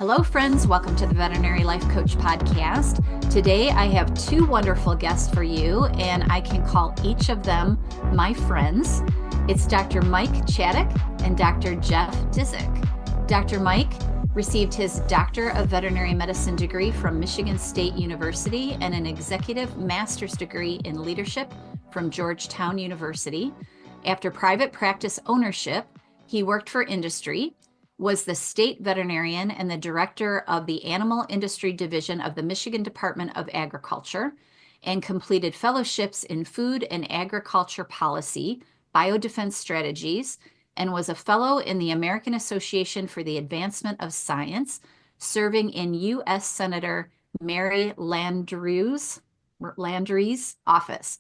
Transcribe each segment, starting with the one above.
Hello, friends. Welcome to the Veterinary Life Coach Podcast. Today, I have two wonderful guests for you, and I can call each of them my friends. It's Dr. Mike Chaddock and Dr. Jeff Dizek. Dr. Mike received his Doctor of Veterinary Medicine degree from Michigan State University and an executive master's degree in leadership from Georgetown University. After private practice ownership, he worked for industry, was the State Veterinarian and the Director of the Animal Industry Division of the Michigan Department of Agriculture, and completed fellowships in food and agriculture policy, biodefense strategies, and was a fellow in the American Association for the Advancement of Science, serving in US Senator Mary Landrieu's office.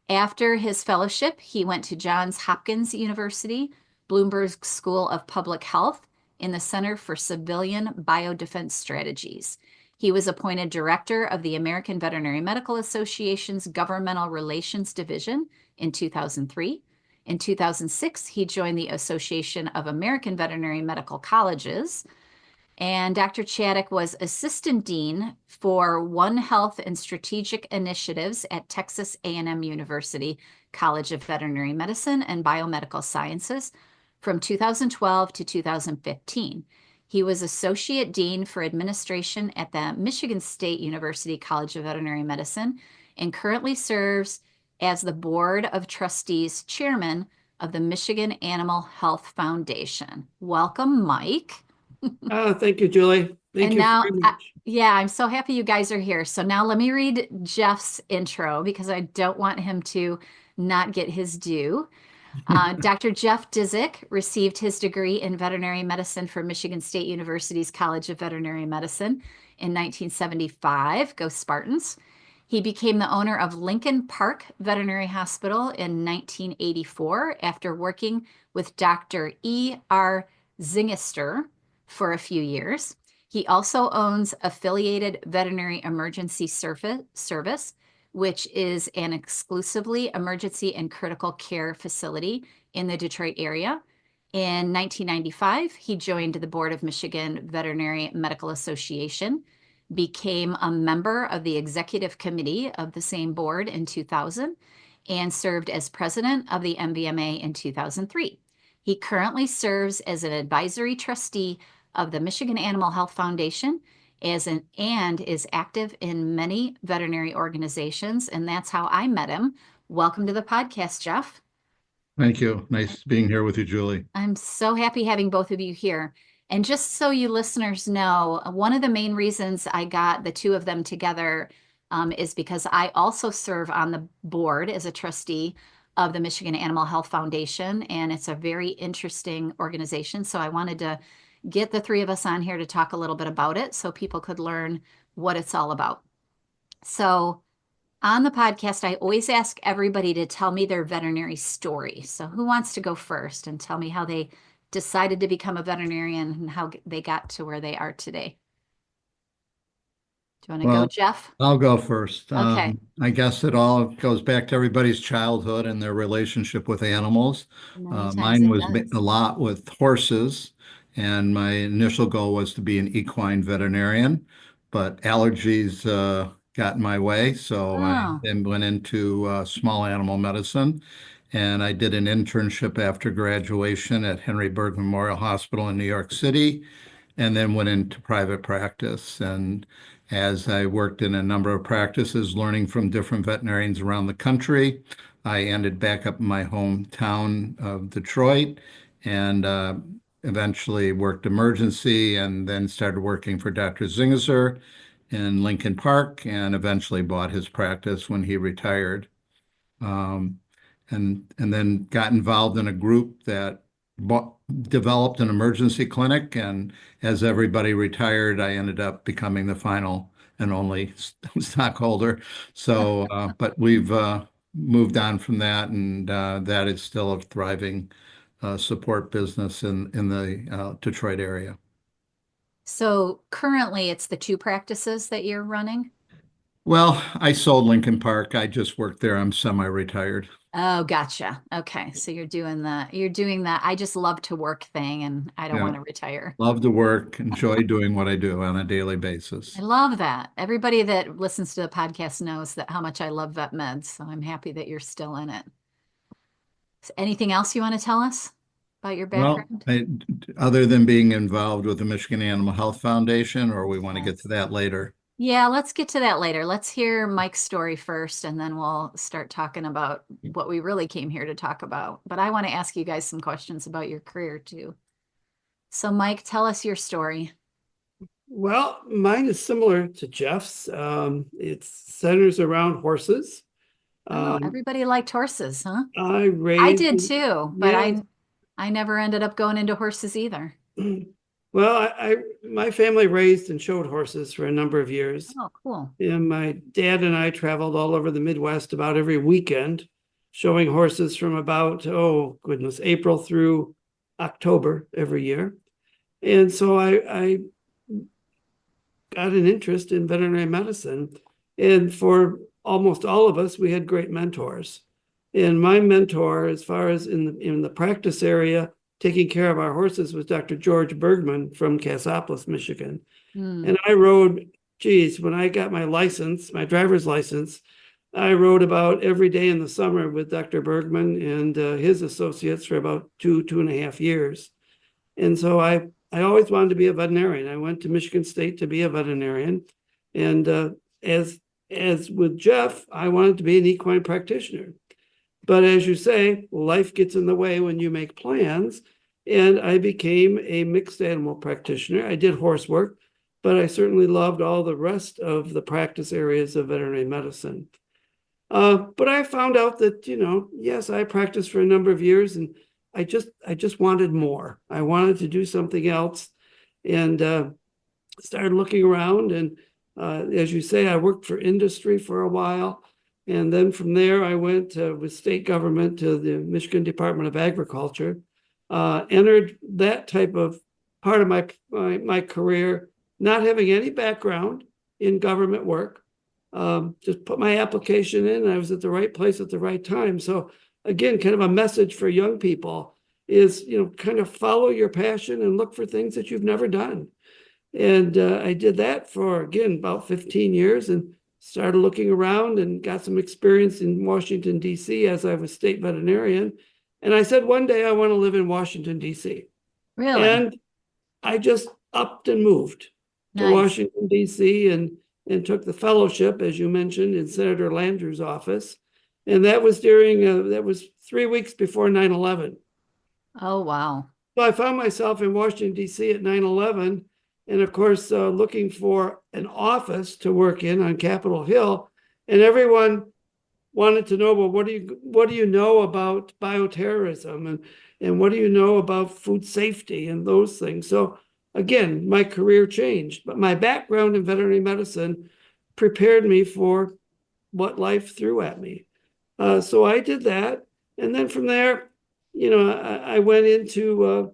After his fellowship, he went to Johns Hopkins University, Bloomberg School of Public Health, in the Center for Civilian Biodefense Strategies. He was appointed Director of the American Veterinary Medical Association's Governmental Relations Division in 2003. In 2006, he joined the Association of American Veterinary Medical Colleges. And Dr. Chaddock was Assistant Dean for One Health and Strategic Initiatives at Texas A&M University College of Veterinary Medicine and Biomedical Sciences from 2012 to 2015. He was Associate Dean for Administration at the Michigan State University College of Veterinary Medicine and currently serves as the Board of Trustees Chairman of the Michigan Animal Health Foundation. Welcome, Mike. Oh, thank you, Julie. Thank you very much. I'm so happy you guys are here. So now let me read Jeff's intro because I don't want him to not get his due. Dr. Jeff Dizik received his degree in veterinary medicine from Michigan State University's College of Veterinary Medicine in 1975. Go Spartans. He became the owner of Lincoln Park Veterinary Hospital in 1984 after working with Dr. E.R. Zingister for a few years. He also owns Affiliated Veterinary Emergency Service, which is an exclusively emergency and critical care facility in the Detroit area. In 1995, he joined the board of Michigan Veterinary Medical Association, became a member of the executive committee of the same board in 2000, and served as president of the MVMA in 2003. He currently serves as an advisory trustee of the Michigan Animal Health Foundation and is active in many veterinary organizations, and that's how I met him. Welcome to the podcast, Jeff. Thank you. Nice being here with you, Julie. I'm so happy having both of you here. And just so you listeners know, one of the main reasons I got the two of them together is because I also serve on the board as a trustee of the Michigan Animal Health Foundation, and it's a very interesting organization. So I wanted to get the three of us on here to talk a little bit about it so people could learn what it's all about. So on the podcast, I always ask everybody to tell me their veterinary story. So who wants to go first and tell me how they decided to become a veterinarian and how they got to where they are today? Do you want to go, Jeff? I'll go first. Okay. I guess it all goes back to everybody's childhood and their relationship with animals. Mine was a lot with horses. And my initial goal was to be an equine veterinarian, but allergies got in my way. So I then went into small animal medicine. And I did an internship after graduation at Henry Berg Memorial Hospital in New York City, and then went into private practice. And as I worked in a number of practices, learning from different veterinarians around the country, I ended back up in my hometown of Detroit and eventually worked emergency and then started working for Dr. Zingiser in Lincoln Park and eventually bought his practice when he retired. And then got involved in a group that developed an emergency clinic. And as everybody retired, I ended up becoming the final and only stockholder. So, but we've moved on from that, and that is still a thriving support business in the Detroit area. So currently it's the two practices that you're running? Well, I sold Lincoln Park. I just worked there. I'm semi-retired. Oh, gotcha. Okay. So you're doing that. I just love to work thing and I don't Yeah, want to retire. love to work, enjoy doing what I do on a daily basis. I love that. Everybody that listens to the podcast knows that how much I love vet meds. So I'm happy that you're still in it. Anything else you want to tell us about your Well, background? other than being involved with the Michigan Animal Health Foundation, or we want to get to that later. Yeah, let's get to that later. Let's hear Mike's story first, and then we'll start talking about what we really came here to talk about. But I want to ask you guys some questions about your career too. So, Mike, tell us your story. Well, mine is similar to Jeff's. It centers around horses. Oh, everybody liked horses, huh? I did too, but yeah. I never ended up going into horses either. Well, my family raised and showed horses for a number of years. Oh, cool. And my dad and I traveled all over the Midwest about every weekend, showing horses from about, oh goodness, April through October every year. And so I got an interest in veterinary medicine. And for almost all of us, we had great mentors. And my mentor, as far as in the practice area, taking care of our horses, was Dr. George Bergman from Cassopolis, Michigan. And I rode, geez, when I got my license, my driver's license, I rode about every day in the summer with Dr. Bergman and his associates for about 2.5 years. And so I always wanted to be a veterinarian. I went to Michigan State to be a veterinarian. And as with Jeff, I wanted to be an equine practitioner. But as you say, life gets in the way when you make plans. And I became a mixed animal practitioner. I did horse work, but I certainly loved all the rest of the practice areas of veterinary medicine. But I found out that, yes, I practiced for a number of years and I just wanted more. I wanted to do something else and started looking around. And as you say, I worked for industry for a while. And then from there, I went with state government to the Michigan Department of Agriculture, entered that type of part of my career, not having any background in government work, just put my application in and I was at the right place at the right time. So again, kind of a message for young people is, kind of follow your passion and look for things that you've never done. And I did that for, again, about 15 years and started looking around and got some experience in Washington, D.C. as I was state veterinarian. And I said, one day I want to live in Washington, D.C. Really? And I just upped and moved to Washington, D.C. and took the fellowship, as you mentioned, in Senator Landrieu's office. And that was that was 3 weeks before 9/11. Oh, wow. So I found myself in Washington, D.C. at 9/11. And of course, looking for an office to work in on Capitol Hill. And everyone wanted to know, well, what do you know about bioterrorism and what do you know about food safety and those things? So again, my career changed, but my background in veterinary medicine prepared me for what life threw at me. So I did that. And then from there, I went into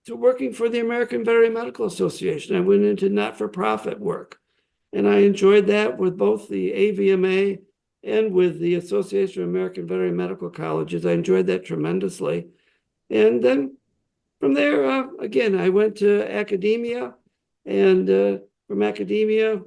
working for the American Veterinary Medical Association. I went into not-for-profit work. And I enjoyed that with both the AVMA and with the Association of American Veterinary Medical Colleges. I enjoyed that tremendously. And then from there, again, I went to academia. And from academia,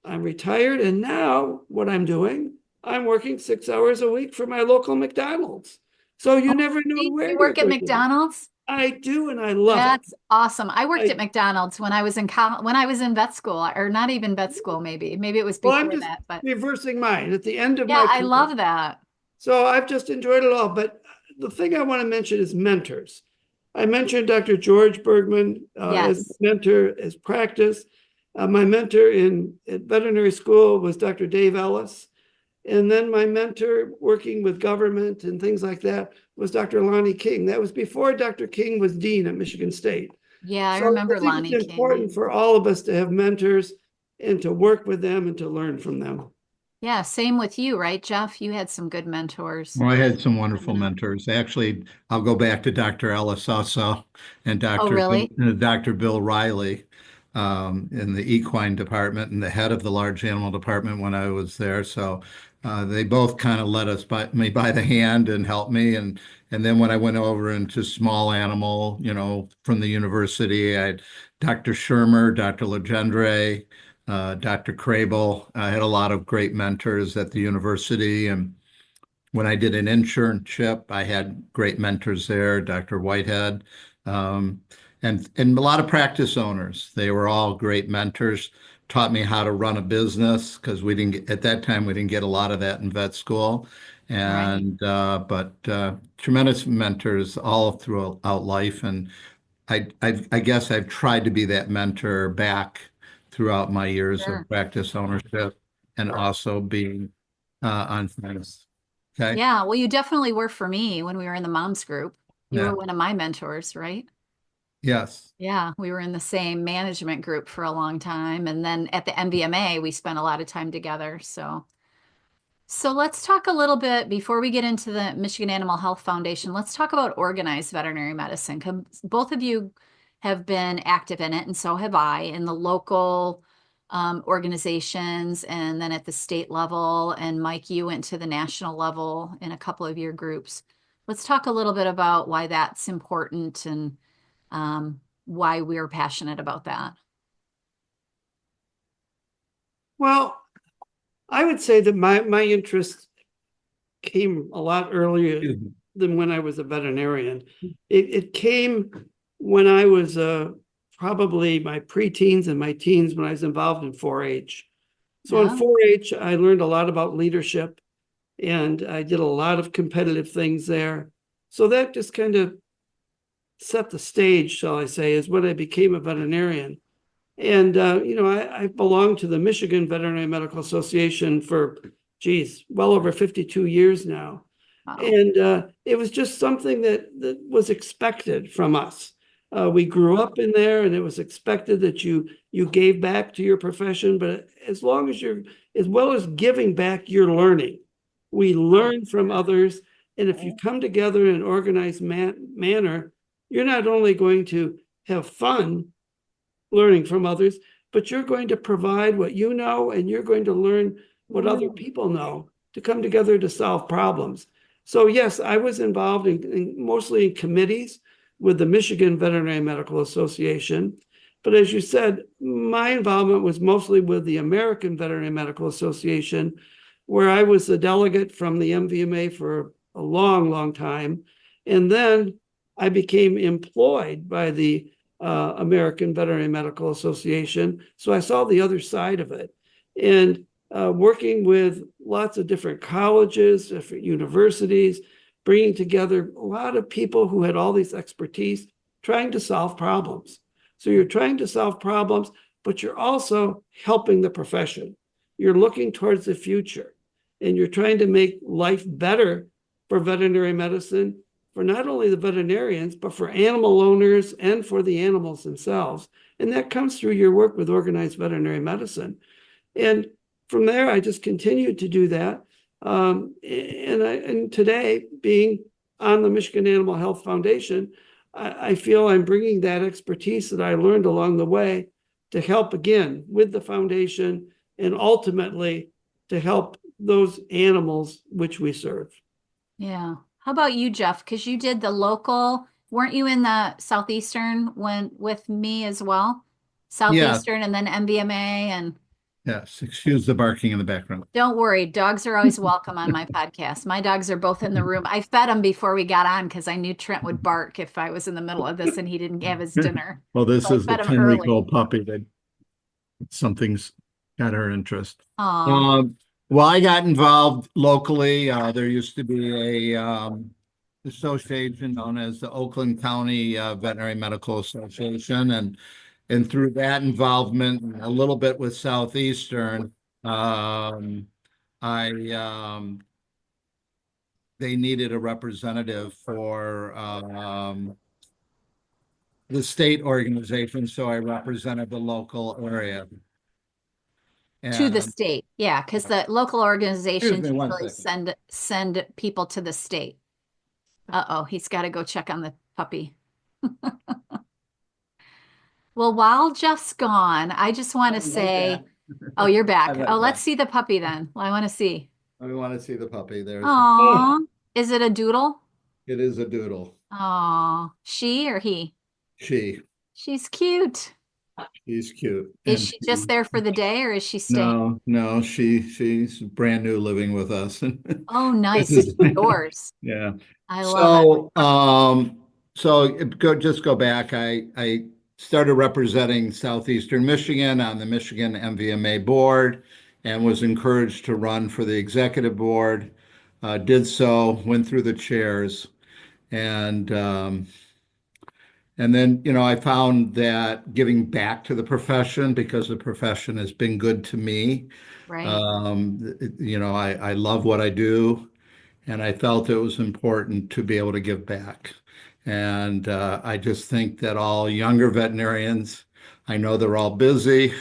I'm retired. And now what I'm doing, I'm working 6 hours a week for my local McDonald's. So you never know where you work at McDonald's? I do, and I love it. That's awesome. I worked at McDonald's when I was in when I was in vet school, or not even vet school, maybe it was before I'm just that. But reversing mine at the end of yeah, my I love that. So I've just enjoyed it all. But the thing I want to mention is mentors. I mentioned Dr. George Bergman as mentor, as practice. My mentor at veterinary school was Dr. Dave Ellis. And then my mentor working with government and things like that was Dr. Lonnie King. That was before Dr. King was dean at Michigan State. Yeah, I remember Lonnie King. It's important for all of us to have mentors and to work with them and to learn from them. Yeah, same with you, right, Jeff? You had some good mentors. Well, I had some wonderful mentors. Actually, I'll go back to Dr. Ellis also and Dr. Oh, really? Dr. Bill Riley. in the equine department and the head of the large animal department when I was there. So they both kind of led me by the hand and helped me. And then when I went over into small animal, from the university, I had Dr. Shermer, Dr. Legendre, Dr. Crable. I had a lot of great mentors at the university. And when I did an internship, I had great mentors there, Dr. Whitehead, and a lot of practice owners. They were all great mentors, taught me how to run a business because at that time, we didn't get a lot of that in vet school. And, but tremendous mentors all throughout life. And I guess I've tried to be that mentor back throughout my years of practice ownership and also being on fence. Okay. Yeah, well, you definitely were for me when we were in the moms group. You were one of my mentors, right? Yes. Yeah, we were in the same management group for a long time. And then at the MVMA, we spent a lot of time together. So let's talk a little bit before we get into the Michigan Animal Health Foundation. Let's talk about organized veterinary medicine, because both of you have been active in it, and so have I, in the local organizations and then at the state level. And Mike, you went to the national level in a couple of your groups. Let's talk a little bit about why that's important and why we're passionate about that. Well, I would say that my interest came a lot earlier than when I was a veterinarian. It came when I was probably my preteens and my teens, when I was involved in 4-H. So in 4-H, I learned a lot about leadership, and I did a lot of competitive things there. So that just kind of set the stage, shall I say, is when I became a veterinarian. And, I belonged to the Michigan Veterinary Medical Association for, well over 52 years now. Wow. And it was just something that was expected from us. We grew up in there, and it was expected that you gave back to your profession. But as well as giving back, you're learning. We learn from others. And if you come together in an organized manner, you're not only going to have fun learning from others, but you're going to provide what you know, and you're going to learn what other people know to come together to solve problems. So yes, I was involved mostly in committees with the Michigan Veterinary Medical Association. But as you said, my involvement was mostly with the American Veterinary Medical Association, where I was the delegate from the MVMA for a long, long time. And then I became employed by the American Veterinary Medical Association. So I saw the other side of it. And working with lots of different colleges, different universities, bringing together a lot of people who had all these expertise, trying to solve problems. So you're trying to solve problems, but you're also helping the profession. You're looking towards the future, and you're trying to make life better for veterinary medicine, for not only the veterinarians, but for animal owners and for the animals themselves. And that comes through your work with organized veterinary medicine. And from there, I just continued to do that. And today, being on the Michigan Animal Health Foundation, I feel I'm bringing that expertise that I learned along the way to help again with the foundation, and ultimately to help those animals which we serve. Yeah. How about you, Jeff? Because you did the local, weren't you in the Southeastern with me as well? Southeastern, and then MVMA and. Yes, excuse the barking in the background. Don't worry, dogs are always welcome on my podcast. My dogs are both in the room. I fed them before we got on because I knew Trent would bark if I was in the middle of this and he didn't have his dinner. Well, this is a 10-week-old puppy that something's got her interest. Well, I got involved locally. There used to be a association known as the Oakland County Veterinary Medical Association, and through that involvement, a little bit with Southeastern, they needed a representative for the state organization, so I represented the local area. To the state, yeah, because the local organizations usually send people to the state. Uh-oh, he's got to go check on the puppy. Well, while Jeff's gone, I just want to I'm right say, back. oh, you're I'm back. Oh, right let's back. see the puppy then. Well, I want to see. We want to see the puppy. There's Aw, is it a doodle? it is a doodle. Aw, she or he? She. She's cute. She's cute. Is And she just there for the day or is she staying? no, she's brand new living with us. Oh, This nice. is It's yours. yeah. I love it. So just go back. I started representing Southeastern Michigan on the Michigan MVMA board and was encouraged to run for the executive board. Did so, went through the chairs, and and then, I found that giving back to the profession, because the profession has been good to me. Right. I love what I do, and I felt it was important to be able to give back. And I just think that all younger veterinarians, I know they're all busy,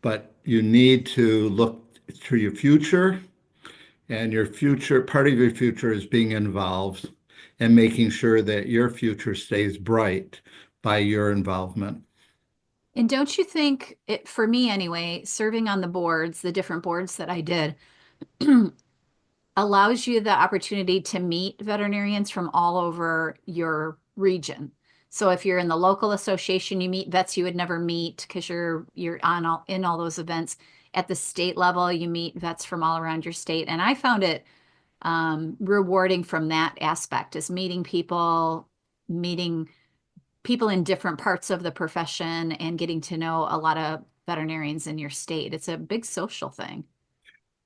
but you need to look to your future, and your future, part of your future is being involved and making sure that your future stays bright by your involvement. And don't you think it, for me anyway, serving on the boards, the different boards that I did, allows you the opportunity to meet veterinarians from all over your region. So if you're in the local association, you meet vets you would never meet because you're on all in all those events. At the state level, you meet vets from all around your state. And I found it rewarding from that aspect, is meeting people in different parts of the profession and getting to know a lot of veterinarians in your state. It's a big social thing.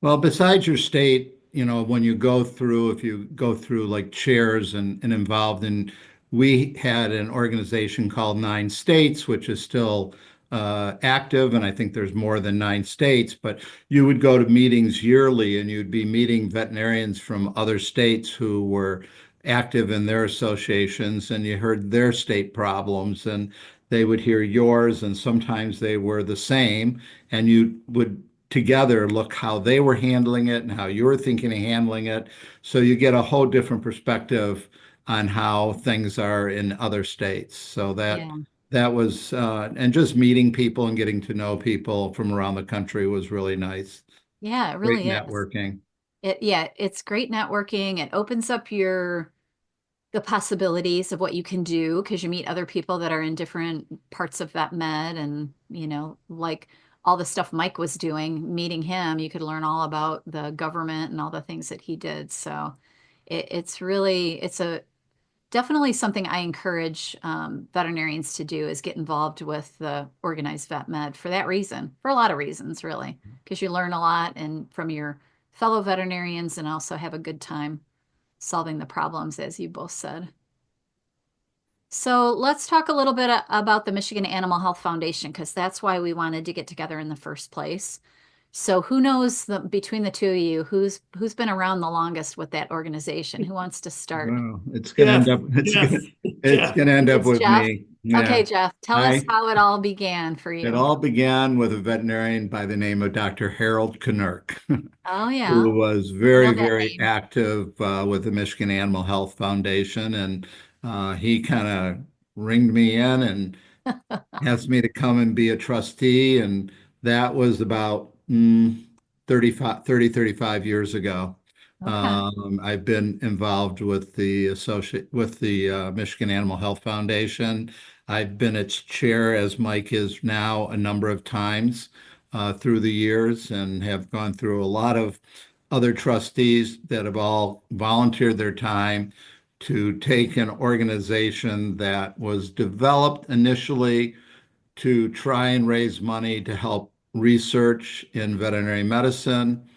Well, besides your state, when you go through, if you go through like chairs and involved in, we had an organization called Nine States, which is still active, and I think there's more than nine states, but you would go to meetings yearly and you'd be meeting veterinarians from other states who were active in their associations, and you heard their state problems, and they would hear yours, and sometimes they were the same, and you would together look how they were handling it and how you were thinking of handling it. So you get a whole different perspective on how things are in other states. So Yeah. that was and just meeting people and getting to know people from around the country was really nice. Yeah, it Great really is. networking. Yeah, it's great networking. It opens up the possibilities of what you can do because you meet other people that are in different parts of vet med, and like all the stuff Mike was doing, meeting him, you could learn all about the government and all the things that he did. So it's a definitely something I encourage veterinarians to do, is get involved with the organized vet med for that reason, for a lot of reasons, really, because you learn a lot and from your fellow veterinarians and also have a good time solving the problems, as you both said. So let's talk a little bit about the Michigan Animal Health Foundation, because that's why we wanted to get together in the first place. So who knows, between the two of you, who's been around the longest with that organization? Who wants to start? Wow, it's gonna end up it's Jeff. gonna end up It's with Jeff. me. Okay, Yeah. Jeff, tell us I how it all began for It you. all began with a veterinarian by the name of Dr. Harold Knurk, Oh yeah, who was I very, know that very name. active with the Michigan Animal Health Foundation. And he kind of ringed me in and asked me to come and be a trustee. And that was about 35 years ago. Okay. I've been involved with the Michigan Animal Health Foundation. I've been its chair, as Mike is now, a number of times through the years, and have gone through a lot of other trustees that have all volunteered their time to take an organization that was developed initially to try and raise money to help research in veterinary medicine,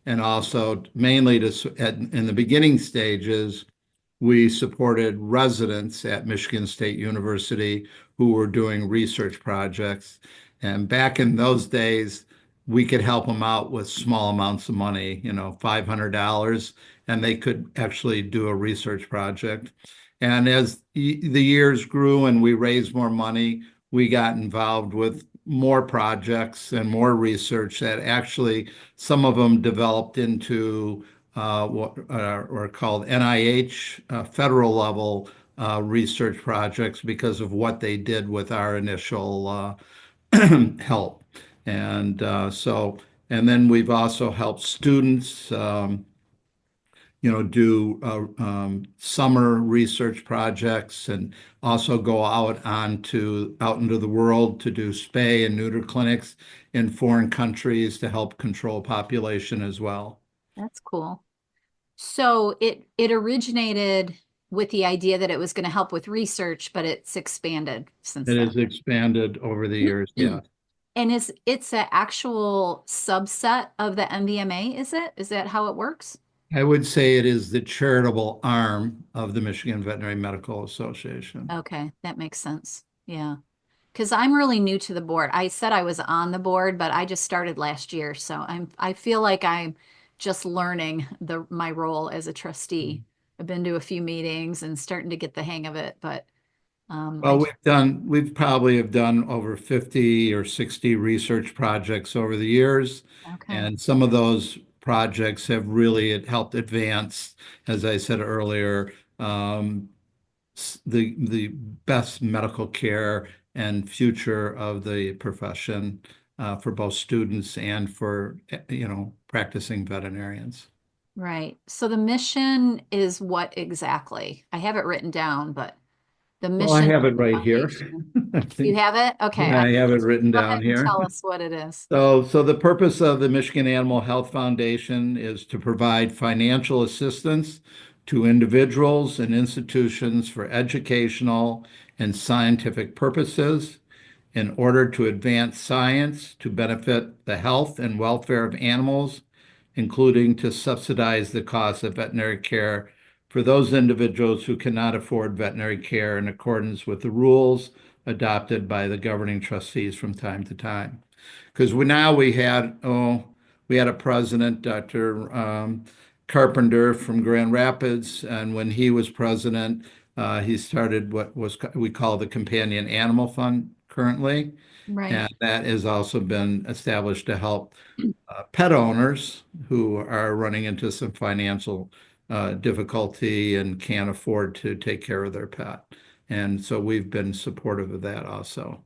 and also mainly in the beginning stages, we supported residents at Michigan State University who were doing research projects. And back in those days, we could help them out with small amounts of money, $500, and they could actually do a research project. And as the years grew and we raised more money, we got involved with more projects and more research that actually, some of them developed into what are called NIH federal level research projects because of what they did with our initial help. And and then we've also helped students, do summer research projects and also go out into the world to do spay and neuter clinics in foreign countries to help control population as well. That's cool. So it originated with the idea that it was going to help with research, but it's expanded since It then. has expanded over the years, yeah. And it's an actual subset of the MVMA, is it? Is that how it works? I would say it is the charitable arm of the Michigan Veterinary Medical Association. Okay, that makes sense. Yeah. Because I'm really new to the board. I said I was on the board, but I just started last year. So I feel like I'm just learning my role as a trustee. I've been to a few meetings and starting to get the hang of it, but well, we've probably have done over 50 or 60 research projects over the years. okay. And some of those projects have really helped advance, as I said earlier, the best medical care and future of the profession for both students and for, practicing veterinarians. Right. So the mission is what exactly? I have it written down, but the mission. Well, I have of it the right here. foundation. You have it? Okay. I have it written Go down ahead and here. tell us what it is. So the purpose of the Michigan Animal Health Foundation is to provide financial assistance to individuals and institutions for educational and scientific purposes in order to advance science to benefit the health and welfare of animals, including to subsidize the cost of veterinary care for those individuals who cannot afford veterinary care in accordance with the rules adopted by the governing trustees from time to time. Because we had a president, Dr. Carpenter from Grand Rapids, and when he was president, he started what we call the Companion Animal Fund currently. Right. And that has also been established to help pet owners who are running into some financial difficulty and can't afford to take care of their pet. And so we've been supportive of that also.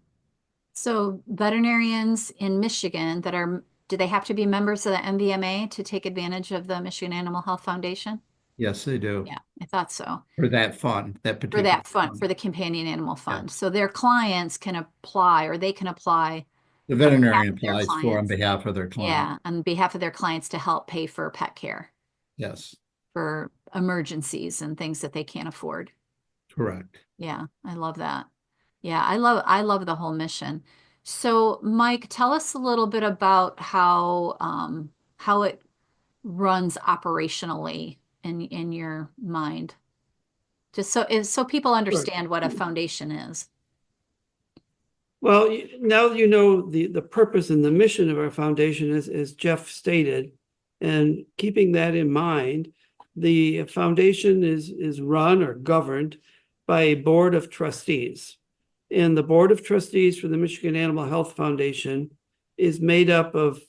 So veterinarians in Michigan do they have to be members of the MVMA to take advantage of the Michigan Animal Health Foundation? Yes, they do. Yeah, I thought so. For that fund, that particular For that fund, for the Companion Animal Fund. So their clients can apply, or they can apply. The veterinarian of their applies on clients. behalf of their client. Yeah, on behalf of their clients to help pay for pet care Yes, for emergencies and things that they can't afford. correct. Yeah, I love that. Yeah, I love the whole mission. So, Mike, tell us a little bit about how it runs operationally in your mind, just so people understand what a foundation is. Well, now you know the purpose and the mission of our foundation is, as Jeff stated, and keeping that in mind, the foundation is run or governed by a board of trustees. And the board of trustees for the Michigan Animal Health Foundation is made up of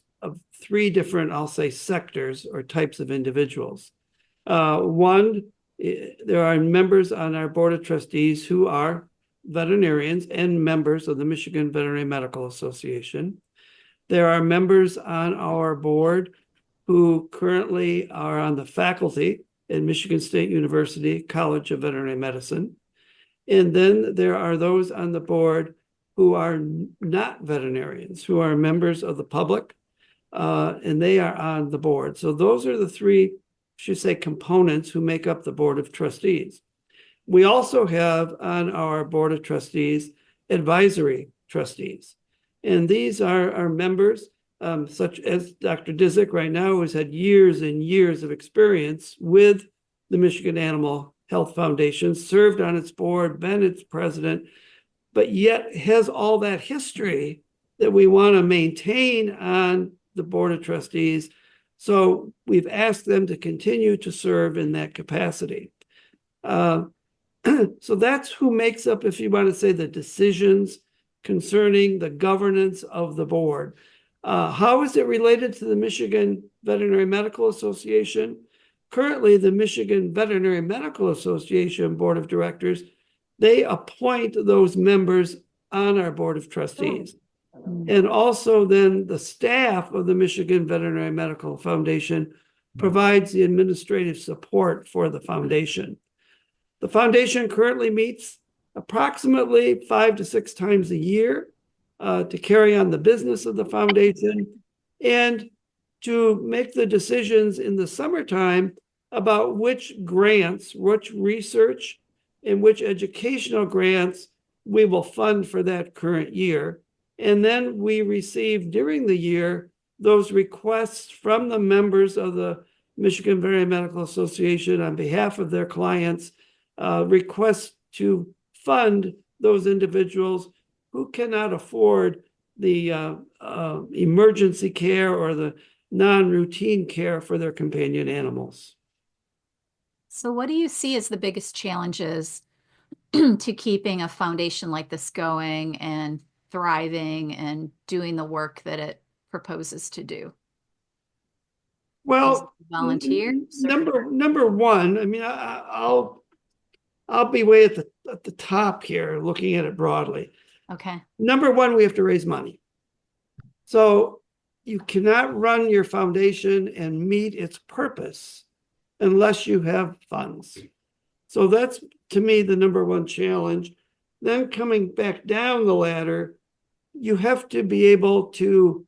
three different, I'll say, sectors or types of individuals. One, there are members on our board of trustees who are veterinarians and members of the Michigan Veterinary Medical Association. There are members on our board who currently are on the faculty at Michigan State University College of Veterinary Medicine. And then there are those on the board who are not veterinarians, who are members of the public, and they are on the board. So those are the three, should say, components who make up the board of trustees. We also have on our board of trustees advisory trustees. And these are members such as Dr. Dizik right now, who has had years and years of experience with the Michigan Animal Health Foundation, served on its board, been its president, but yet has all that history that we want to maintain on the board of trustees. So we've asked them to continue to serve in that capacity. So that's who makes up, if you want to say, the decisions concerning the governance of the board. How is it related to the Michigan Veterinary Medical Association? currently the Michigan Veterinary Medical Association Board of Directors, they appoint those members on our Board of Trustees. And also then the staff of the Michigan Veterinary Medical Foundation provides the administrative support for the foundation. The foundation currently meets approximately 5 to 6 times a year to carry on the business of the foundation and to make the decisions in the summertime about which grants, which research, and which educational grants we will fund for that current year. And then we receive during the year those requests from the members of the Michigan Veterinary Medical Association on behalf of their clients, requests to fund those individuals who cannot afford the emergency care or the non-routine care for their companion animals. So what do you see as the biggest challenges to keeping a foundation like this going and thriving and doing the work that it proposes to do? Well, volunteers. Number one, I mean, I'll be way at the top here, looking at it broadly. Okay. Number one, we have to raise money. So you cannot run your foundation and meet its purpose unless you have funds. So that's, to me, the number one challenge. Then coming back down the ladder, you have to be able to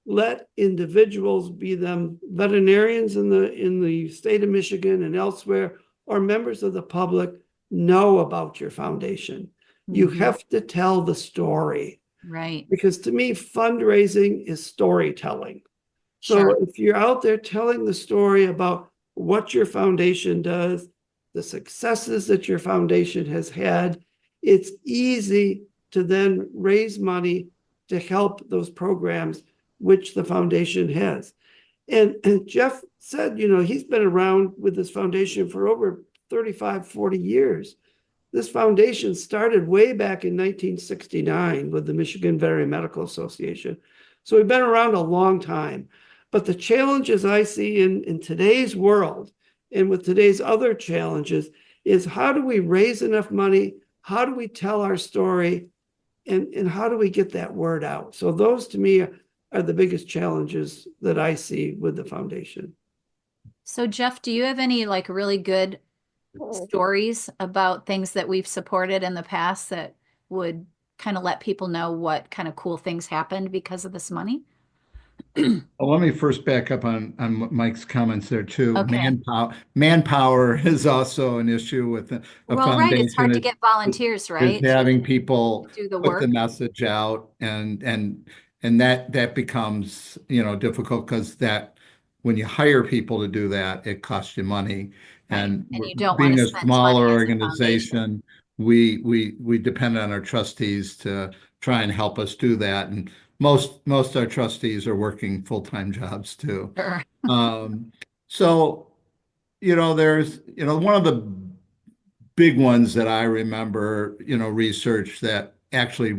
let individuals, be them veterinarians in the state of Michigan and elsewhere, or members of the public, know about your foundation. You have to tell the story. Right. Because to me, fundraising is storytelling. So if you're out there telling the story about what your foundation does, the successes that your foundation has had, it's easy to then raise money to help those programs which the foundation has. And Jeff said, you know, he's been around with this foundation for over 35, 40 years. This foundation started way back in 1969 with the Michigan Veterinary Medical Association. So we've been around a long time. But the challenges I see in today's world and with today's other challenges is how do we raise enough money? How do we tell our story? And how do we get that word out? So those to me are the biggest challenges that I see with the foundation. So Jeff, do you have any like really good stories about things that we've supported in the past that would kind of let people know what kind of cool things happened because of this money? Well, let me first back up on Mike's comments there too. Okay. Manpower is also an issue with a Well, right, it's hard to foundation. get volunteers, right? Is having people do the put the work. message out, and that becomes, you know, difficult because that when you hire people to do that, it costs you money. Right. And you don't being want to a spend smaller money as a organization, we depend on our trustees to try and help us do that. And most of our trustees are working full-time jobs too. Sure. So, you know, there's, you know, one of the big ones that I remember, you know, research that actually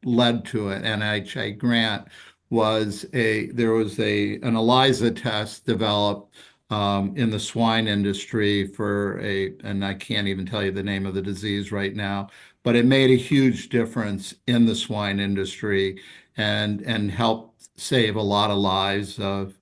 led to an NIH grant was an ELISA test developed in the swine industry for and I can't even tell you the name of the disease right now, but it made a huge difference in the swine industry and helped save a lot of lives of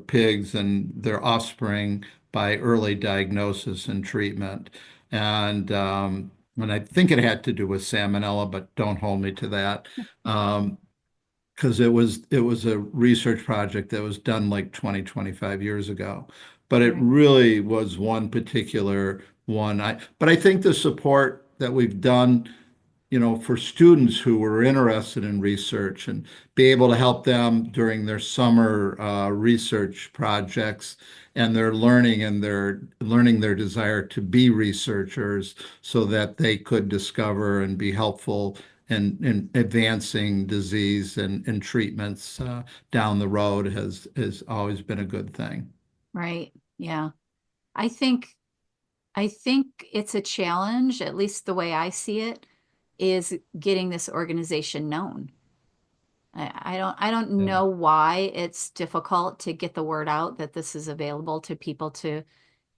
pigs and their offspring by early diagnosis and treatment. And I think it had to do with salmonella, but don't hold me to that. Because it was a research project that was done like 20, 25 years ago. But it really was one particular one. But I think the support that we've done, you know, for students who were interested in research and be able to help them during their summer research projects and their learning their desire to be researchers so that they could discover and be helpful in advancing disease and treatments down the road has always been a good thing. Right. Yeah. I think it's a challenge, at least the way I see it, is getting this organization known. I don't know why it's difficult to get the word out that this is available to people to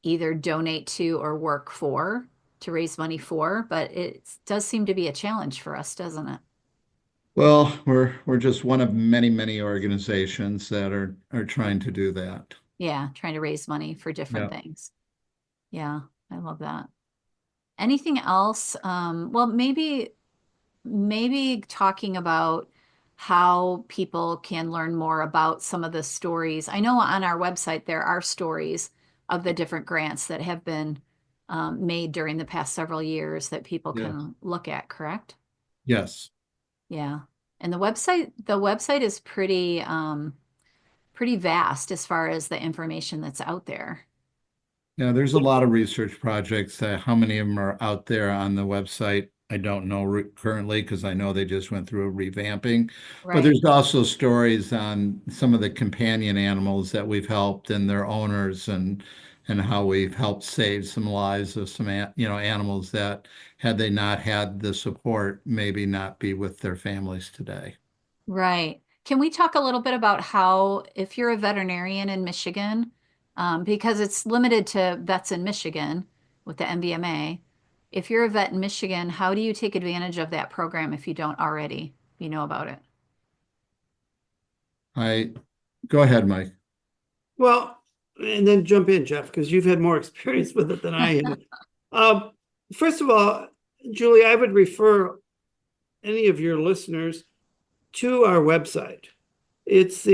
either donate to or work for, to raise money for, but it does seem to be a challenge for us, doesn't it? Well, we're just one of many, many organizations that are trying to do that. Yeah, trying to raise money for different Yeah. things. Yeah, I love that. Anything else? Well, maybe talking about how people can learn more about some of the stories. I know on our website there are stories of the different grants that have been made during the past several years that people Yes. can look at, correct? Yes. Yeah. And the website is pretty vast as far as the information that's out there. Yeah, there's a lot of research projects. How many of them are out there on the website? I don't know currently because I know they just went through a revamping. But Right. there's also stories on some of the companion animals that we've helped and their owners and how we've helped save some lives of some animals that had they not had the support, maybe not be with their families today. Right. Can we talk a little bit about how, if you're a veterinarian in Michigan, because it's limited to vets in Michigan with the MVMA, if you're a vet in Michigan, how do you take advantage of that program if you don't already, you know about it? Go ahead, Mike. Well, and then jump in, Jeff, because you've had more experience with it than I have. First of all, Julie, I would refer any of your listeners to our website. It's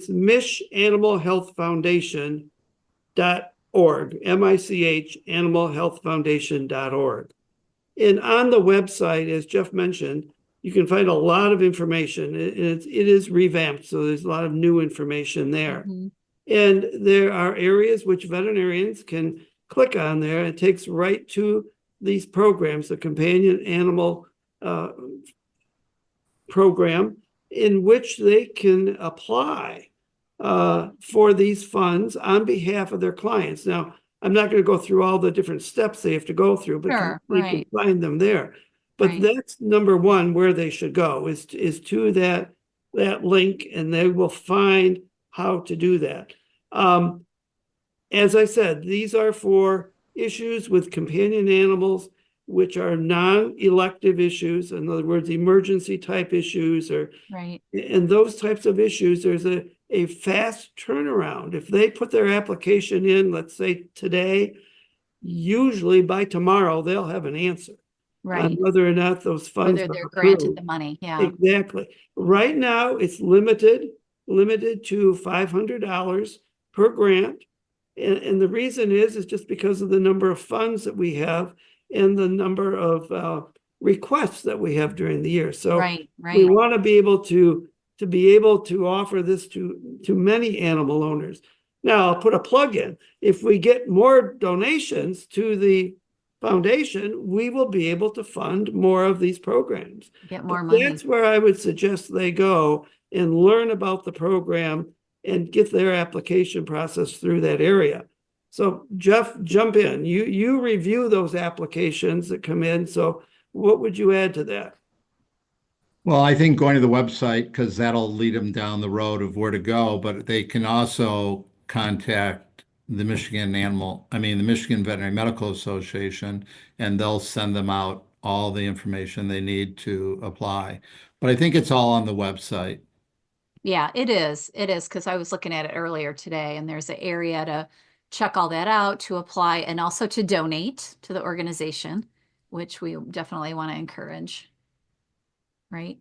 Mich Animal Health Foundation.org, MICH animalhealthfoundation.org. And on the website, as Jeff mentioned, you can find a lot of information. It is revamped, so there's a lot of new information there. Mhm. And there are areas which veterinarians can click on there. It takes right to these programs, the companion animal program, in which they can apply for these funds on behalf of their clients. Now, I'm not going to go through all the different steps they have to go through, but Sure, you right. can find them there. But Right. that's number one, where they should go is to that link, and they will find how to do that. As I said, these are for issues with companion animals, which are non-elective issues. In other words, emergency type issues, Right. and those types of issues, there's a fast turnaround. If they put their application in, let's say today, usually by tomorrow, they'll have an answer on Right. whether or not those funds Whether are they're granted approved. the money. Yeah. Exactly. Right now, it's limited to $500 per grant. And the reason is just because of the number of funds that we have and the number of requests that we have during the year. So Right. we Right. want to be able to offer this to many animal owners. Now, I'll put a plug in. If we get more donations to the foundation, we will be able to fund more of these programs. Get more But money. that's where I would suggest they go and learn about the program and get their application process through that area. So Jeff, jump in. You review those applications that come in. So what would you add to that? Well, I think going to the website, because that'll lead them down the road of where to go, but they can also contact the Michigan Veterinary Medical Association, and they'll send them out all the information they need to apply. But I think it's all on the website. Yeah, it is. It is, because I was looking at it earlier today, and there's an area to check all that out, to apply, and also to donate to the organization, which we definitely want to encourage. Right?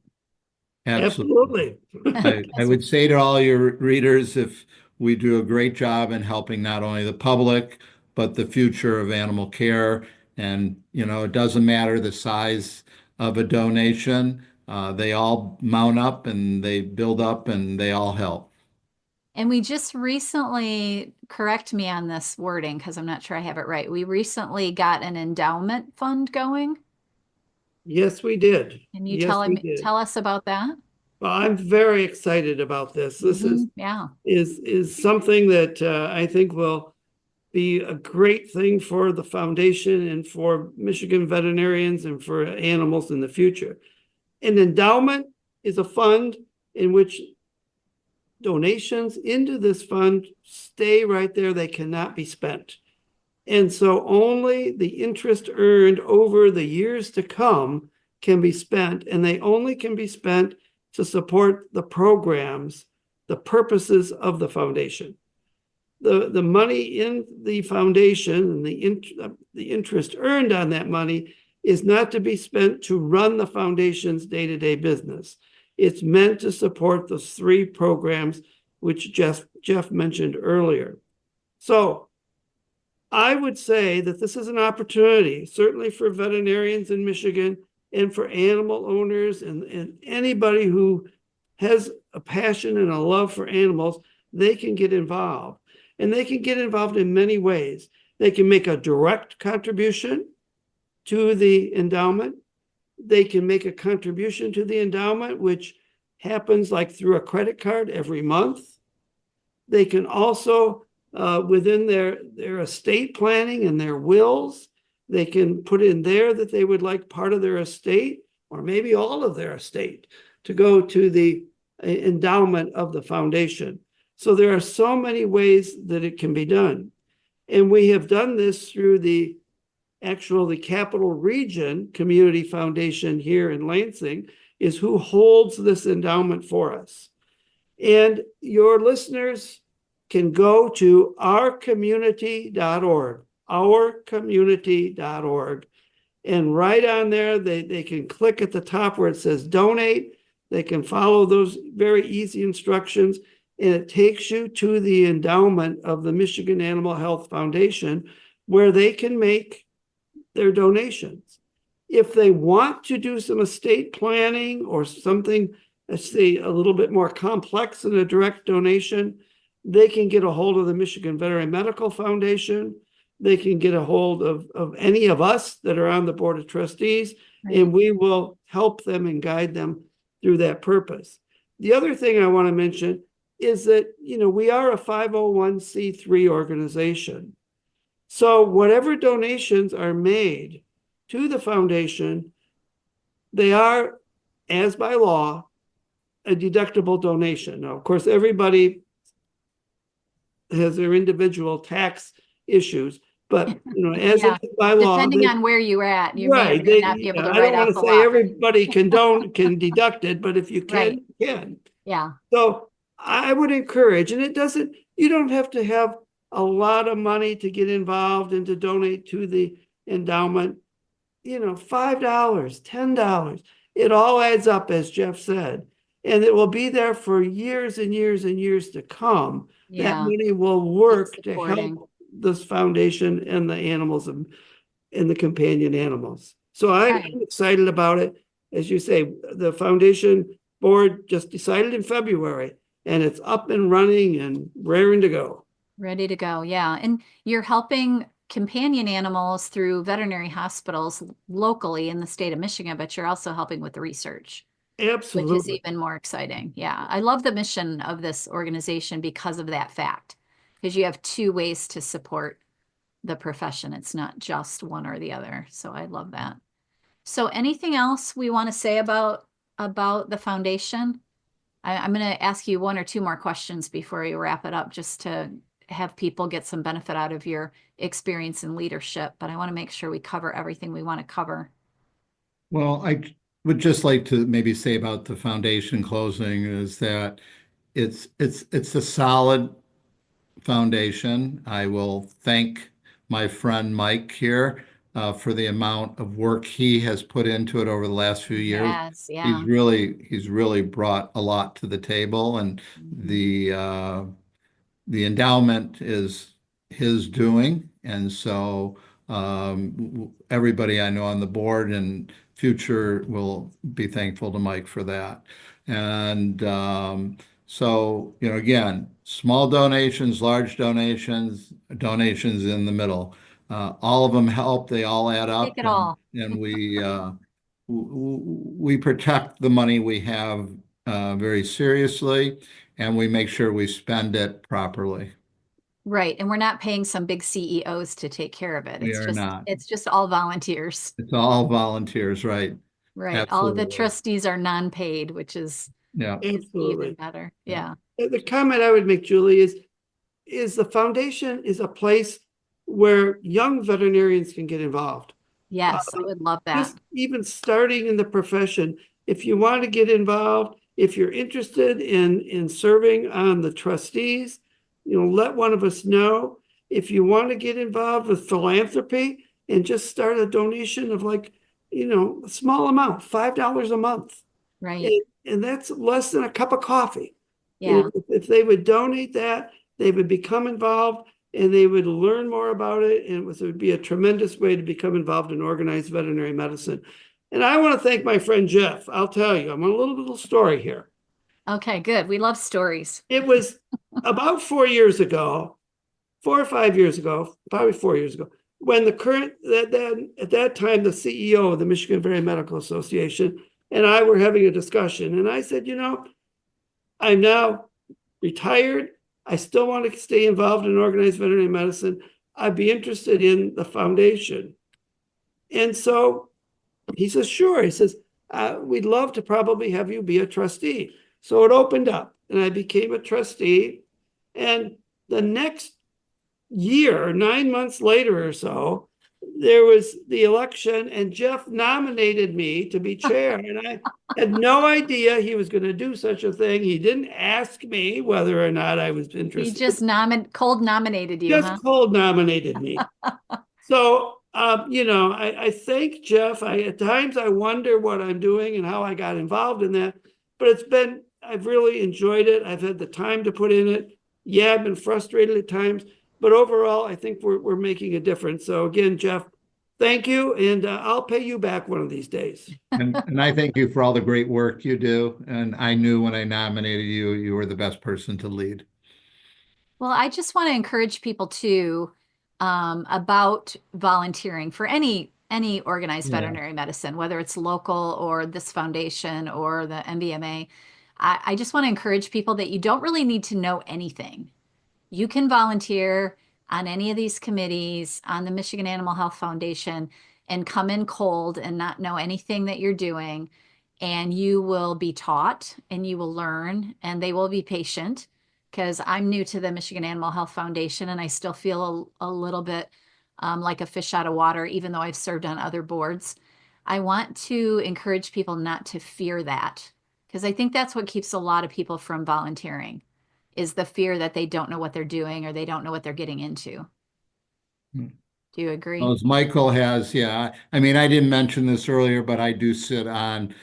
Absolutely. I would say to all your readers, if we do a great job in helping not only the public, but the future of animal care. And, it doesn't matter the size of a donation. They all mount up and they build up and they all help. And we just recently, correct me on this wording because I'm not sure I have it right. We recently got an endowment fund going. Yes, we did. Can you Yes, we did. tell us about that? Well, I'm very excited about this. This Yeah. is something that I think will be a great thing for the foundation and for Michigan veterinarians and for animals in the future. An endowment is a fund in which donations into this fund stay right there. They cannot be spent. And so only the interest earned over the years to come can be spent, and they only can be spent to support the programs, the purposes of the foundation. The money in the foundation and the interest earned on that money is not to be spent to run the foundation's day-to-day business. It's meant to support those 3 programs which Jeff mentioned earlier. So I would say that this is an opportunity, certainly for veterinarians in Michigan and for animal owners and anybody who has a passion and a love for animals. They can get involved, and they can get involved in many ways. They can make a direct contribution to the endowment. They can make a contribution to the endowment, which happens like through a credit card every month. They can also, within their estate planning and their wills, they can put in there that they would like part of their estate, or maybe all of their estate, to go to the endowment of the foundation. So there are so many ways that it can be done. And we have done this through the Capital Region Community Foundation here in Lansing is who holds this endowment for us. And your listeners can go to ourcommunity.org, and right on there, they can click at the top where it says donate. They can follow those very easy instructions, and it takes you to the endowment of the Michigan Animal Health Foundation, where they can make their donations. If they want to do some estate planning or something, let's say, a little bit more complex than a direct donation, they can get a hold of the Michigan Veterinary Medical Foundation. They can get a hold of any of us that are on the Board of Trustees, right, and we will help them and guide them through that purpose. The other thing I want to mention is that, we are a 501c3 organization. So whatever donations are made to the foundation, they are, as by law, a deductible donation. Now, of course, everybody has their individual tax issues, but as Yeah, it's by law, depending on where you're at, you right, may or may not be able to I write don't want off to a say lot. everybody can deduct it, but if you can, Right. you can. Yeah. So I would encourage, and you don't have to have a lot of money to get involved and to donate to the endowment. $5, $10, it all adds up, as Jeff said, and it will be there for years and years and years to come. Yeah. That money will work to supporting. help this foundation and the animals and the companion animals. So I'm excited about it. As you say, the foundation board just decided in February, and it's up and running and raring to go. Ready to go, yeah. And you're helping companion animals through veterinary hospitals locally in the state of Michigan, but you're also helping with the research. Absolutely. Which is even more exciting. Yeah, I love the mission of this organization because of that fact, because you have 2 ways to support the profession. It's not just one or the other. So I love that. So anything else we want to say about the foundation? I'm going to ask you 1 or 2 more questions before we wrap it up, just to have people get some benefit out of your experience in leadership. But I want to make sure we cover everything we want to cover. Well, I would just like to maybe say about the foundation closing is that it's a solid foundation. I will thank my friend Mike here for the amount of work he has put into it over the last few years. Yes, yeah. He's really brought a lot to the table, and the endowment is his doing, and so everybody I know on the board and future will be thankful to Mike for that. And so, again, small donations, large donations in the middle. All of them help. They all add up. Take it all. And we protect the money we have very seriously, and we make sure we spend it properly. Right. And we're not paying some big CEOs to take care of it. It's just all volunteers. It's all volunteers, right? Right. Absolutely. All of the trustees are non-paid, which is Yeah. Absolutely. Even better. Yeah. The comment I would make, Julie, is the foundation is a place where young veterinarians can get involved. Yes, I would love that. Just even starting in the profession, if you want to get involved, if you're interested in serving on the trustees, let one of us know. If you want to get involved with philanthropy and just start a donation of a small amount, $5 a month. Right. And that's less than a cup of coffee. Yeah. If they would donate that, they would become involved and they would learn more about it. And it would be a tremendous way to become involved in organized veterinary medicine. And I want to thank my friend Jeff. I'll tell you, I'm a little story here. Okay, good. We love stories. It was about 4 years ago, 4 or 5 years ago, probably 4 years ago, when at that time, the CEO of the Michigan Veterinary Medical Association and I were having a discussion. And I said, I'm now retired. I still want to stay involved in organized veterinary medicine. I'd be interested in the foundation. And so he says, sure. He says, we'd love to probably have you be a trustee. So it opened up and I became a trustee. And the next year, 9 months later or so, there was the election and Jeff nominated me to be chair. And I had no idea he was going to do such a thing. He didn't ask me whether or not I was interested. He just cold nominated you, Just cold nominated me. So, I thank Jeff. At times I wonder what I'm doing and how I got involved in that, but I've really enjoyed it. I've had the time to put in it. Yeah, I've been frustrated at times, but overall, I think we're making a difference. So again, Jeff, thank you. And I'll pay you back one of these days. And I thank you for all the great work you do. And I knew when I nominated you, you were the best person to lead. Well, I just want to encourage people too, about volunteering for any organized veterinary medicine, whether it's local or this foundation or the MVMA. I just want to encourage people that you don't really need to know anything. You can volunteer on any of these committees, on the Michigan Animal Health Foundation, and come in cold and not know anything that you're doing. And you will be taught and you will learn, and they will be patient, because I'm new to the Michigan Animal Health Foundation and I still feel a little bit like a fish out of water, even though I've served on other boards. I want to encourage people not to fear that, because I think that's what keeps a lot of people from volunteering, is the fear that they don't know what they're doing or they don't know what they're getting into. Do you agree? Well, as Michael has, yeah. I mean, I didn't mention this earlier, but I do sit on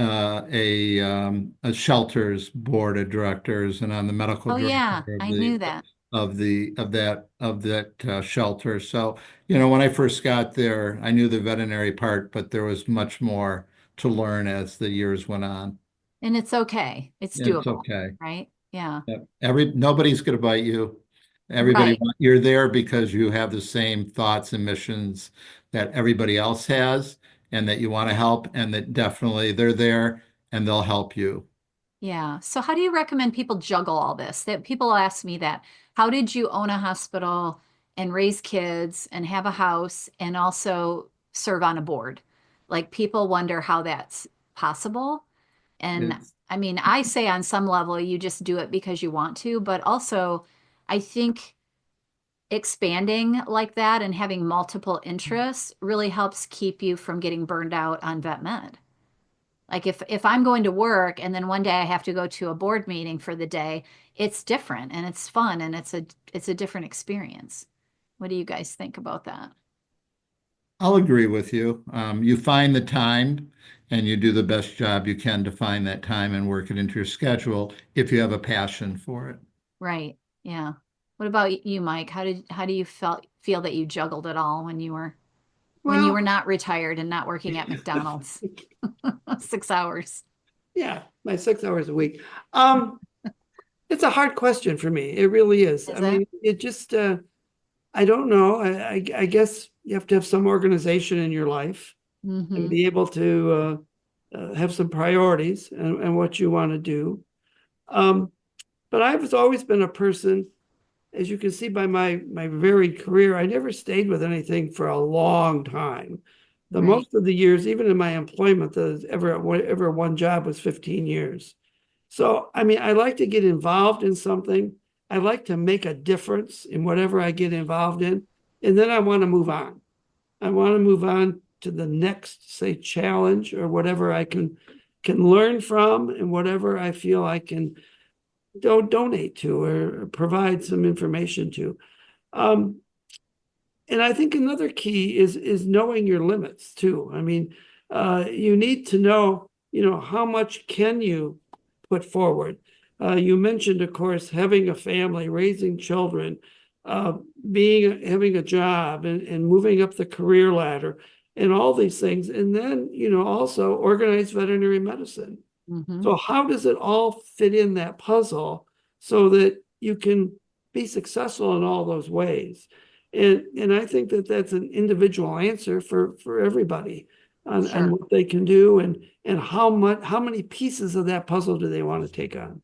a shelter's board of directors and on the medical director. Yeah, I knew that. Of that shelter. So, when I first got there, I knew the veterinary part, but there was much more to learn as the years went on. And it's okay. It's doable. It's okay. Right? Yeah. Nobody's going to bite you. Everybody, you're there because you have the same thoughts and missions that everybody else has, and that you want to help, and that definitely they're there and they'll help you. Yeah. So how do you recommend people juggle all this? That people ask me that. How did you own a hospital and raise kids and have a house and also serve on a board? Like, people wonder how that's possible. And I mean, I say on some level, you just do it because you want to, but also I think expanding like that and having multiple interests really helps keep you from getting burned out on vet med. Like if I'm going to work and then one day I have to go to a board meeting for the day, it's different and it's fun and it's a different experience. What do you guys think about that? I'll agree with you. You find the time and you do the best job you can to find that time and work it into your schedule if you have a passion for it. Right. Yeah. What about you, Mike? How do you feel that you juggled it all when you were not retired and not working at McDonald's? 6 hours. Yeah, my 6 hours a week. It's a hard question for me. It really is. I mean, it just, I don't know. I guess you have to have some organization in your life and be able to have some priorities and what you want to do. But I've always been a person, as you can see by my varied career, I never stayed with anything for a long time. The most of the years, even in my employment, ever one job was 15 years. So, I mean, I like to get involved in something. I like to make a difference in whatever I get involved in. And then I want to move on. I want to move on to the next, say, challenge or whatever I can learn from and whatever I feel I can donate to or provide some information to. And I think another key is knowing your limits too. I mean, you need to know, how much can you put forward. You mentioned, of course, having a family, raising children, having a job and moving up the career ladder and all these things. And then, also organized veterinary medicine. Mm-hmm. So how does it all fit in that puzzle so that you can be successful in all those ways? And I think that that's an individual answer for everybody on what they can do and how many pieces of that puzzle do they want to take on.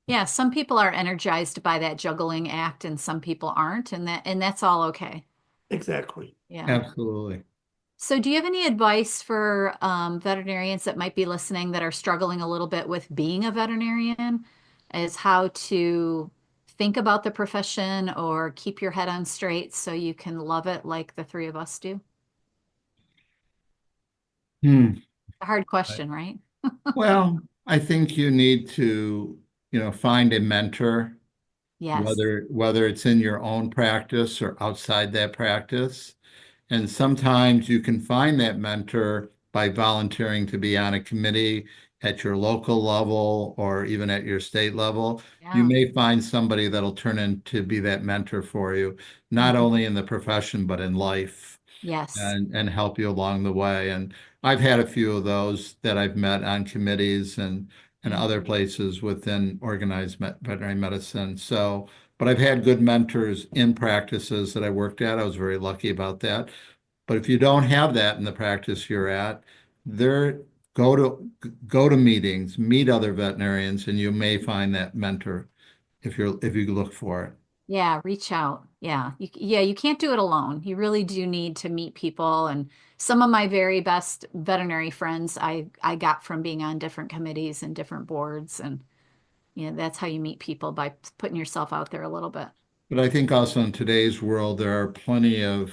Yeah, some people are energized by that juggling act and some people aren't, and that's all okay. Exactly. Yeah. Absolutely. So do you have any advice for veterinarians that might be listening that are struggling a little bit with being a veterinarian, as how to think about the profession or keep your head on straight so you can love it like the three of us do? A hard question, right? Well, I think you need to, find a mentor, Yes. whether it's in your own practice or outside that practice. And sometimes you can find that mentor by volunteering to be on a committee at your local level or even at your state level. You Yeah. may find somebody that'll turn into be that mentor for you, not only in the profession, but in life. Yes. And help you along the way. And I've had a few of those that I've met on committees and other places within organized veterinary medicine. So, but I've had good mentors in practices that I worked at. I was very lucky about that. But if you don't have that in the practice you're at, go to meetings, meet other veterinarians, and you may find that mentor if you look for it. Yeah, reach out. Yeah. You can't do it alone. You really do need to meet people. And some of my very best veterinary friends I got from being on different committees and different boards. And that's how you meet people, by putting yourself out there a little bit. But I think also in today's world, there are plenty of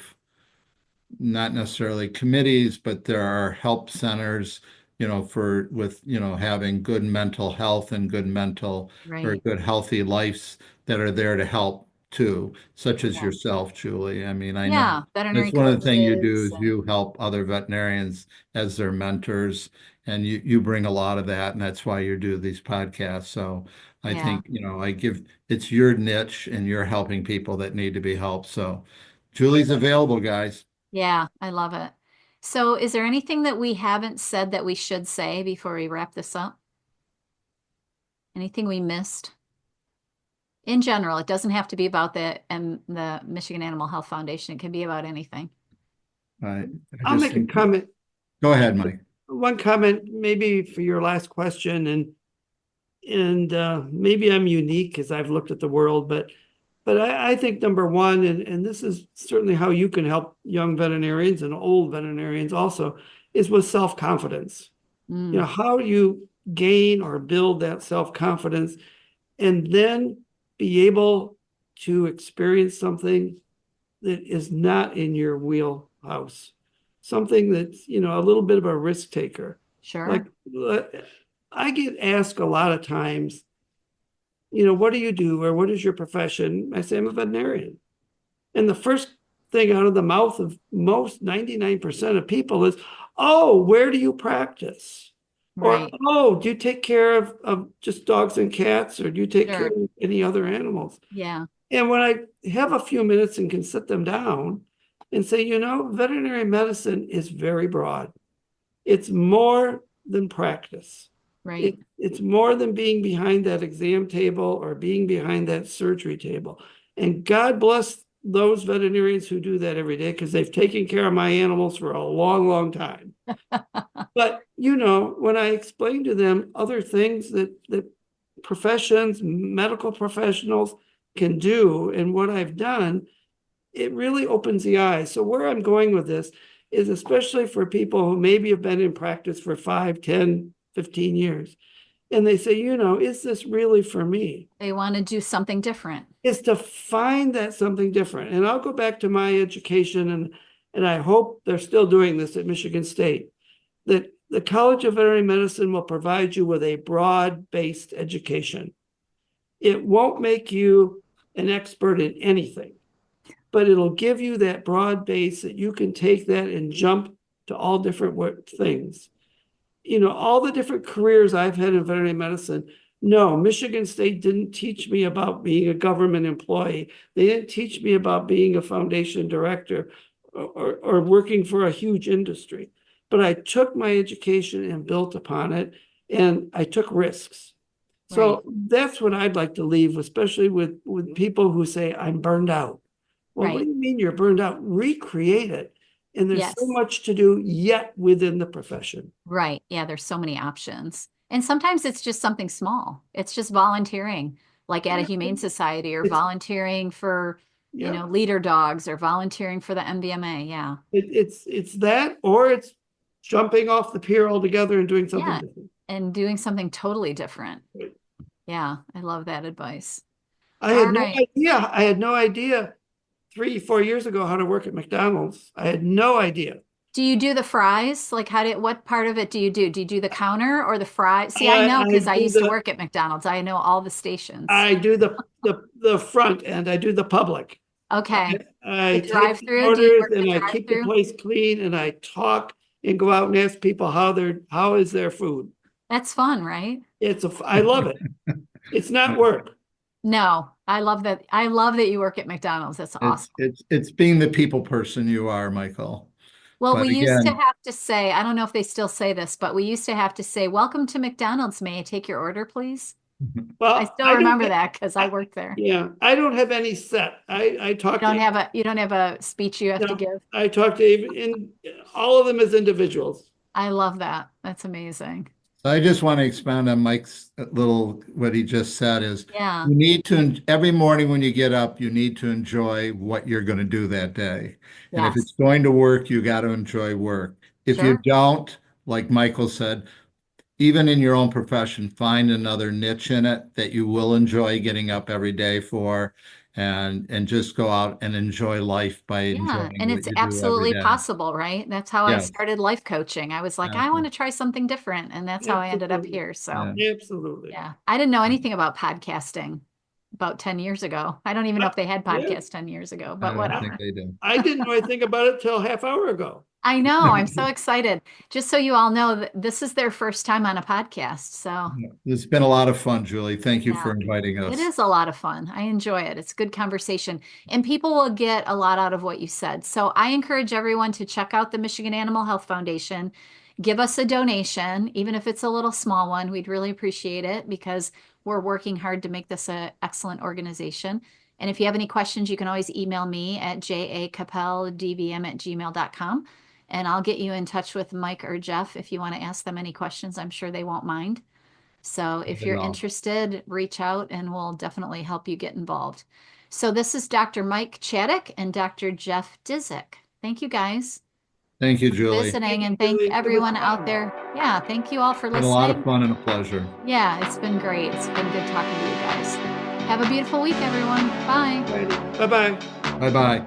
not necessarily committees, but there are help centers, having good mental health and good mental or Right. good healthy lives that are there to help too, such as Yeah. yourself, Julie. I mean, I know Yeah, veterinary that's one of the things you do coaches is you help other veterinarians as their mentors, and you bring a lot of that, and that's why you do these podcasts. So I Yeah. think, it's your niche and you're helping people that need to be helped. So Julie's available, guys. Yeah, I love it. So is there anything that we haven't said that we should say before we wrap this up? Anything we missed? In general, it doesn't have to be about the Michigan Animal Health Foundation. It can be about anything. I'll make a comment. Go ahead, Mike. One comment maybe for your last question, and maybe I'm unique because I've looked at the world, but I think number one, and this is certainly how you can help young veterinarians and old veterinarians also, is with self-confidence. How you gain or build that self-confidence and then be able to experience something that is not in your wheelhouse, something that's, a little bit of a risk taker. Sure. Like I get asked a lot of times, what do you do or what is your profession? I say, I'm a veterinarian. And the first thing out of the mouth of most 99% of people is, oh, where do you practice? Right. Or, oh, do you take care of just dogs and cats, or do you take care of any other animals? Yeah. And when I have a few minutes and can sit them down and say, veterinary medicine is very broad. It's more than practice. Right. It's more than being behind that exam table or being behind that surgery table. And God bless those veterinarians who do that every day, because they've taken care of my animals for a long, long time. But, when I explain to them other things that professions, medical professionals can do and what I've done, it really opens the eyes. So where I'm going with this is, especially for people who maybe have been in practice for 5, 10, 15 years, and they say, is this really for me? They want to do something different. Is to find that something different. And I'll go back to my education, and I hope they're still doing this at Michigan State, that the College of Veterinary Medicine will provide you with a broad-based education. It won't make you an expert in anything, but it'll give you that broad base that you can take that and jump to all different things. All the different careers I've had in veterinary medicine. No, Michigan State didn't teach me about being a government employee. They didn't teach me about being a foundation director or working for a huge industry. But I took my education and built upon it, and I took risks. So that's what I'd like to leave, especially with people who say, I'm burned out. Well, what do you mean you're burned out? Recreate it. And there's so much to do yet within the profession. Right. Yeah, there's so many options. And sometimes it's just something small. It's just volunteering, like at a humane society, or volunteering for, leader dogs, or volunteering for the MVMA. Yeah. It's that, or it's jumping off the pier altogether and doing something different. And doing something totally different. Right. Yeah, I love that advice. I had no idea 3-4 years ago how to work at McDonald's. I had no idea. Do you do the fries? Like what part of it do you do? Do you do the counter or the fries? See, I know because I used to work at McDonald's. I know all the stations. I do the front end. I do the public. Okay. I take the orders and I keep the place clean, and I talk and go out and ask people how is their food. That's fun, right? I love it. It's not work. No, I love that. I love that you work at McDonald's. That's awesome. It's being the people person you are, Michael. Well, we used to have to say, I don't know if they still say this, but we used to have to say, welcome to McDonald's. May I take your order, please? Well, I still remember that because I worked there. Yeah, I don't have any set. I talk. You don't have a speech you have to give. I talk to all of them as individuals. I love that. That's amazing. I just want to expound on Mike's what he just said is you need to, every morning when you get up, you need to enjoy what you're going to do that day. And if it's going to work, you got to enjoy work. If you don't, like Michael said, even in your own profession, find another niche in it that you will enjoy getting up every day for, and just go out and enjoy life by enjoying and it's absolutely possible, right? That's how I started life coaching. I was like, I want to try something different, and that's how I ended up here. So absolutely. Yeah, I didn't know anything about podcasting about 10 years ago. I don't even know if they had podcasts 10 years ago, but whatever. I think they do. I didn't know anything about it till a half hour ago. I know. I'm so excited. Just so you all know that this is their first time on a podcast. So it's been a lot of fun, Julie. Thank you for inviting us. It is a lot of fun. I enjoy it. It's good conversation, and people will get a lot out of what you said. So I encourage everyone to check out the Michigan Animal Health Foundation. Give us a donation, even if it's a little small one. We'd really appreciate it because we're working hard to make this an excellent organization. And if you have any questions, you can always email me at jacappeldvm@gmail.com. And I'll get you in touch with Mike or Jeff if you want to ask them any questions. I'm sure they won't mind. So if you're interested, reach out and we'll definitely help you get involved. So this is Dr. Mike Chaddock and Dr. Jeff Dizek. Thank you, guys. Thank you, Julie. Listening, and thank everyone out there. Yeah, thank you all for listening. It's been a lot of fun and a pleasure. Yeah, it's been great. It's been good talking to you guys. Have a beautiful week, everyone. Bye. Bye-bye. Bye-bye.